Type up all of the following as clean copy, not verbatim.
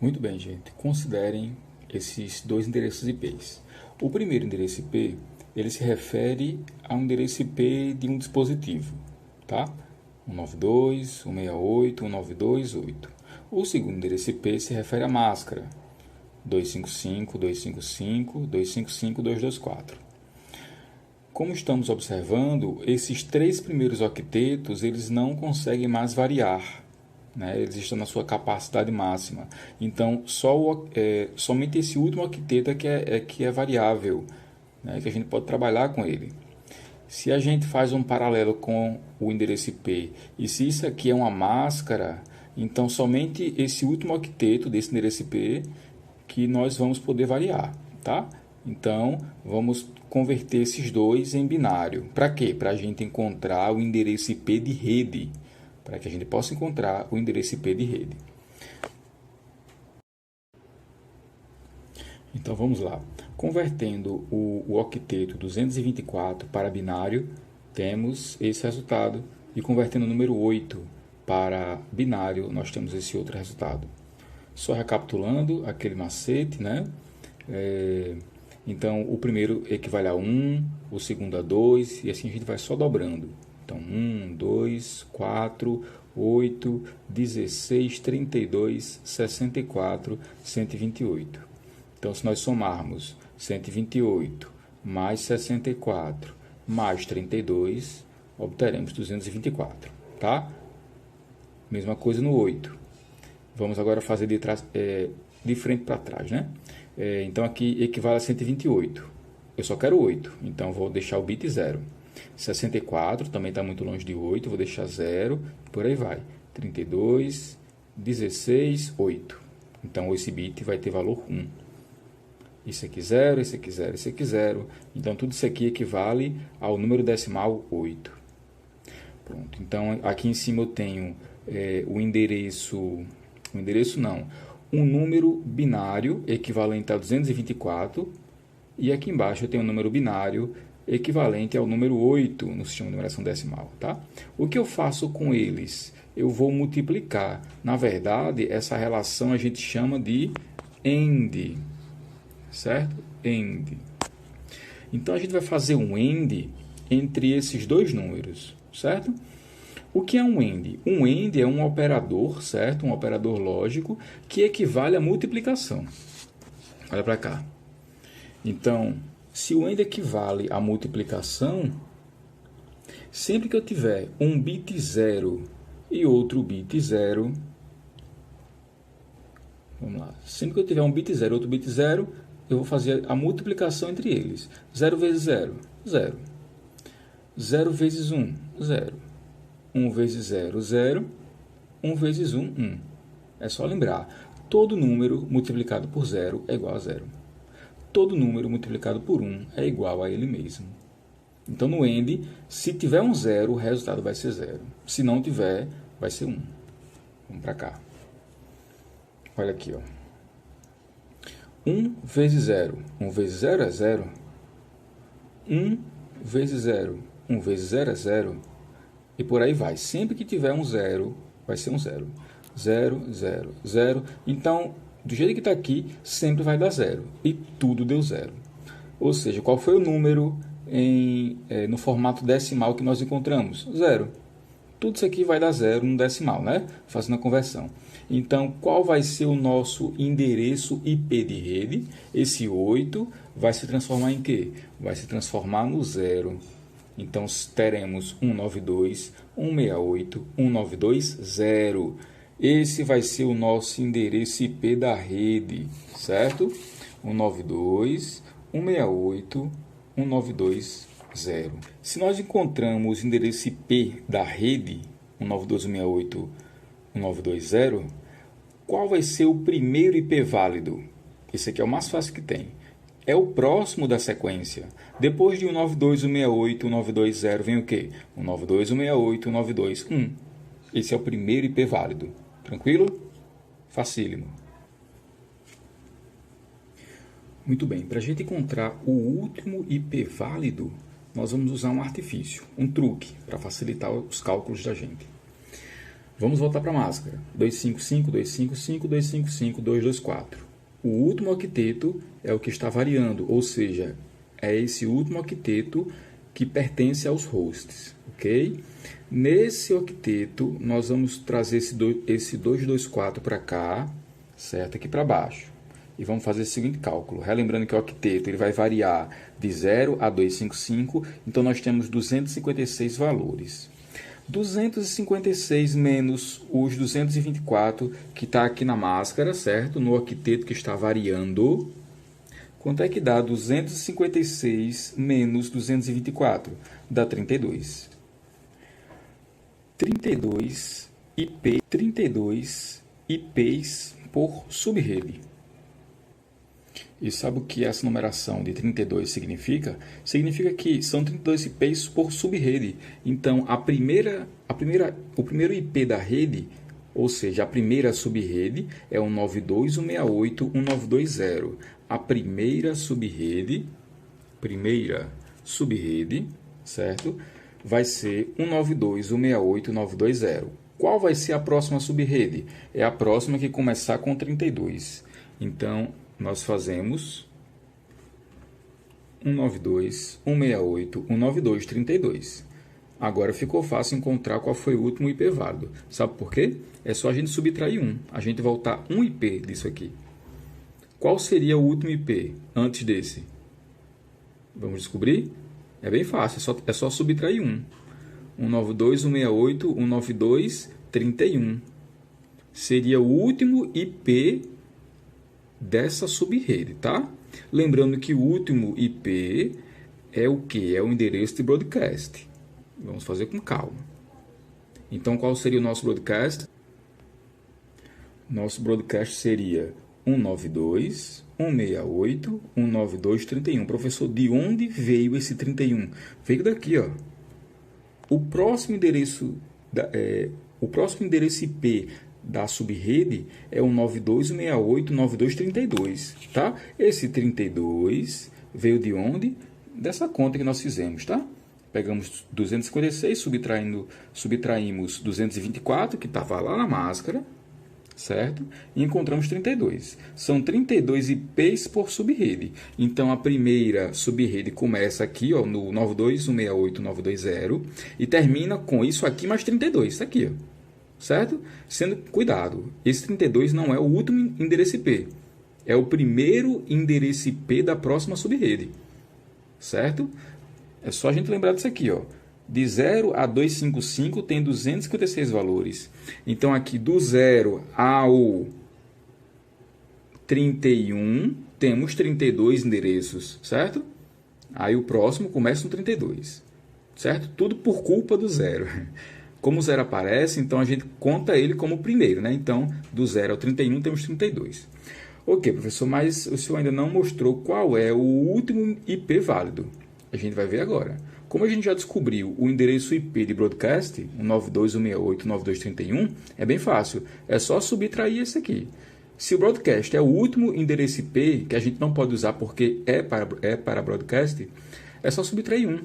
Muito bem, gente. Considerem esses dois endereços IPs. O primeiro endereço IP, ele se refere a um endereço IP de um dispositivo, tá? 192, 168, 192.8. O segundo endereço IP se refere à máscara, 255, 255, 255, 224. Como estamos observando, esses três primeiros octetos, eles não conseguem mais variar, né? Eles estão na sua capacidade máxima. Então, somente esse último octeto que é variável, né? Que a gente pode trabalhar com ele. Se a gente faz um paralelo com o endereço IP, e se isso aqui é uma máscara, então somente esse último octeto desse endereço IP que nós vamos poder variar, tá? Então, vamos converter esses dois em binário. Para quê? Para a gente encontrar o endereço IP de rede, para que a gente possa encontrar o endereço IP de rede. Então vamos lá. Convertendo o octeto 224 para binário, temos esse resultado. E convertendo o número 8 para binário, nós temos esse outro resultado. Só recapitulando aquele macete, né? Então o primeiro equivale a 1, o segundo a 2, e assim a gente vai só dobrando. Então, 1, 2, 4, 8, 16, 32, 64, 128. Então, se nós somarmos 128 mais 64 mais 32, obteremos 224, tá? Mesma coisa no 8. Vamos agora fazer de frente para trás, né? Então, aqui equivale a 128. Eu só quero 8, então vou deixar o bit 0. 64 também está muito longe de 8, vou deixar 0, por aí vai. 32, 16, 8. Então, esse bit vai ter valor 1. Isso aqui 0, esse aqui 0, esse aqui 0. Então, tudo isso aqui equivale ao número decimal 8. Pronto. Então, aqui em cima eu tenho um número binário equivalente a 224. E aqui embaixo eu tenho um número binário equivalente ao número 8 no sistema de numeração decimal, tá? O que eu faço com eles? Eu vou multiplicar. Na verdade, essa relação a gente chama de AND, certo? AND. Então, a gente vai fazer um AND entre esses dois números, certo? O que é um AND? Um AND é um operador, certo? Um operador lógico que equivale à multiplicação. Olha para cá. Então, se o AND equivale à multiplicação, sempre que eu tiver um bit 0 e outro bit 0, vamos lá, sempre que eu tiver um bit 0 e outro bit 0, eu vou fazer a multiplicação entre eles. 0 vezes 0, 0. 0 vezes 1, 0. 1 vezes 0, 0. 1 vezes 1, 1. É só lembrar, todo número multiplicado por 0 é igual a 0. Todo número multiplicado por 1 é igual a ele mesmo. Então, no AND, se tiver um 0, o resultado vai ser 0. Se não tiver, vai ser 1. Vamos para cá. Olha aqui, ó. 1 vezes 0. 1 vezes 0 é 0. 1 vezes 0. 1 vezes 0 é 0. E por aí vai. Sempre que tiver um 0, vai ser um 0. 0, 0, 0. Então, do jeito que está aqui, sempre vai dar 0. E tudo deu 0. Ou seja, qual foi o número no formato decimal que nós encontramos? 0. Tudo isso aqui vai dar 0 no decimal, né? Fazendo a conversão. Então, qual vai ser o nosso endereço IP de rede? Esse 8 vai se transformar em quê? Vai se transformar no 0. Então, teremos 192, 168, 192.0. Esse vai ser o nosso endereço IP da rede, certo? 192, 168, 192.0. Se nós encontramos o endereço IP da rede, 192, 168, 192.0, qual vai ser o primeiro IP válido? Esse aqui é o mais fácil que tem. É o próximo da sequência. Depois de 192, 168, 192.0 vem o quê? 192, 168, 192.1. Esse é o primeiro IP válido. Tranquilo? Facílimo. Muito bem, para a gente encontrar o último IP válido, nós vamos usar um artifício, um truque, para facilitar os cálculos da gente. Vamos voltar para a máscara. 255, 255, 255, 224. O último octeto é o que está variando, ou seja, é esse último octeto que pertence aos hosts, ok? Nesse octeto, nós vamos trazer esse 224 para cá, certo? Aqui para baixo. E vamos fazer o seguinte cálculo. Relembrando que o octeto ele vai variar de 0 a 255, então nós temos 256 valores. 256 menos os 224 que está aqui na máscara, certo? No octeto que está variando. Quanto é que dá 256 menos 224? Dá 32. 32 IPs por subrede. E sabe o que essa numeração de 32 significa? Significa que são 32 IPs por subrede. Então, o primeiro IP da rede, ou seja, a primeira subrede, é 192.168.192.0. A primeira subrede, certo? Vai ser 192.168.192.0. Qual vai ser a próxima subrede? É a próxima que começar com 32. Então, nós fazemos 192.168.192.32. Agora ficou fácil encontrar qual foi o último IP válido. Sabe por quê? É só a gente subtrair 1. A gente voltar um IP disso aqui. Qual seria o último IP antes desse? Vamos descobrir? É bem fácil, é só subtrair 1. 192.168.192.31. Seria o último IP dessa subrede, tá? Lembrando que o último IP é o que? É o endereço de broadcast. Vamos fazer com calma. Então, qual seria o nosso broadcast? Nosso broadcast seria 192.168.192.31. Professor, de onde veio esse 31? Veio daqui, ó. O próximo endereço IP da subrede é o 92.168.92.32, tá? Esse 32 veio de onde? Dessa conta que nós fizemos, tá? Pegamos 256, subtraímos 224, que estava lá na máscara, certo? E encontramos 32. São 32 IPs por subrede. Então, a primeira subrede começa aqui, ó, no 92.168.920 e termina com isso aqui mais 32, isso aqui, ó. Certo? Sendo cuidado, esse 32 não é o último endereço IP. É o primeiro endereço IP da próxima subrede. Certo? É só a gente lembrar disso aqui, ó. De 0 a 255 tem 256 valores. Então, aqui do 0 ao 31 temos 32 endereços, certo? Aí o próximo começa no 32, certo? Tudo por culpa do 0. Como o 0 aparece, então a gente conta ele como o primeiro, né? Então, do 0 ao 31 temos 32. Ok, professor, mas o senhor ainda não mostrou qual é o último IP válido. A gente vai ver agora. Como a gente já descobriu o endereço IP de broadcast, o 92.168.92.31, é bem fácil. É só subtrair esse aqui. Se o broadcast é o último endereço IP, que a gente não pode usar porque é para broadcast, é só subtrair 1.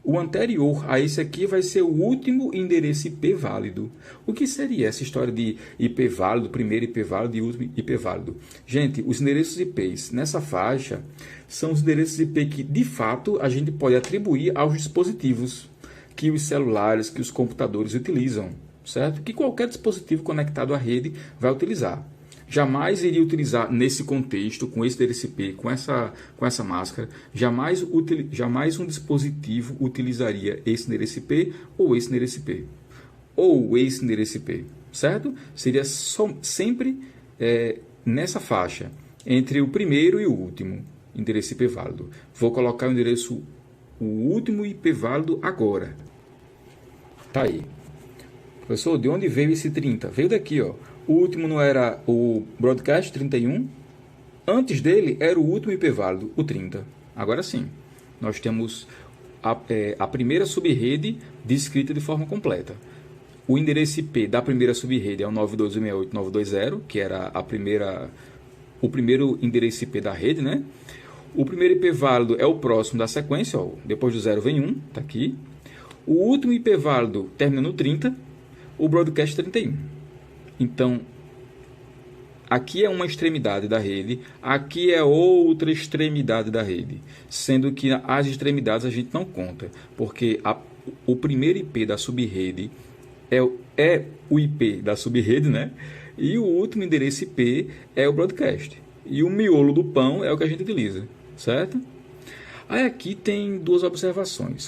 O anterior a esse aqui vai ser o último endereço IP válido. O que seria essa história de IP válido, primeiro IP válido e último IP válido? Gente, os endereços IPs nessa faixa são os endereços IP que, de fato, a gente pode atribuir aos dispositivos que os celulares, que os computadores utilizam, certo? Que qualquer dispositivo conectado à rede vai utilizar. Jamais iria utilizar nesse contexto, com esse endereço IP, com essa máscara, jamais um dispositivo utilizaria esse endereço IP ou esse endereço IP. Ou esse endereço IP, certo? Seria sempre nessa faixa, entre o primeiro e o último endereço IP válido. Vou colocar o último IP válido agora. Tá aí. Professor, de onde veio esse 30? Veio daqui, ó. O último não era o broadcast 31? Antes dele era o último IP válido, o 30. Agora sim, nós temos a primeira subrede descrita de forma completa. O endereço IP da primeira subrede é o 92.168.920, que era o primeiro endereço IP da rede, né? O primeiro IP válido é o próximo da sequência, ó. Depois do 0 vem 1, está aqui. O último IP válido termina no 30. o broadcast 31. Então, aqui é uma extremidade da rede, aqui é outra extremidade da rede, sendo que as extremidades a gente não conta, porque o primeiro IP da subrede é o IP da subrede, né? E o último endereço IP é o broadcast. E o miolo do pão é o que a gente utiliza, certo? Aí aqui tem duas observações.